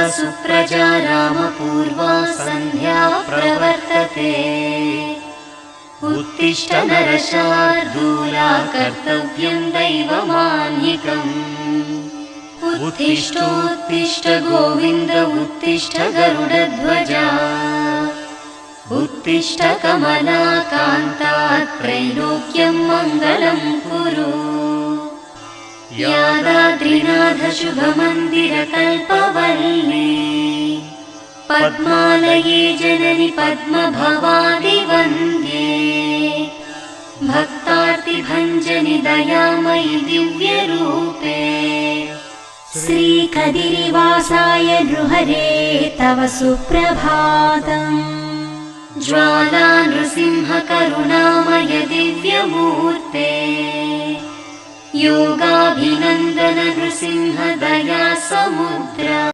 सुप्रजा रामपूर्वा सन्ध्या प्रवर्तते। उत्तिष्ठ नरशार्दूला कर्तव्यं दैवमान्यिकम्। उत्तिष्ठोत्तिष्ठ गोविन्द उत्तिष्ठ गरुडध्वजा। उत्तिष्ठ कमलाकान्ता त्रैलोक्यं मङ्गलं कुरु। यादाद्रिनाथ शुभमन्दिरकल्पवल्ली पद्मालये जननि पद्मभवादिवन्द्ये। भक्तार्तिभञ्जनि दयामयि दिव्यरूपे। श्रीकदिरिवासाय नृहरे तव सुप्रभातम्। ज्वाला नृसिंह करुणामय दिव्यमूर्ते। योगाभिनन्दन नृसिंह दया समुद्रा।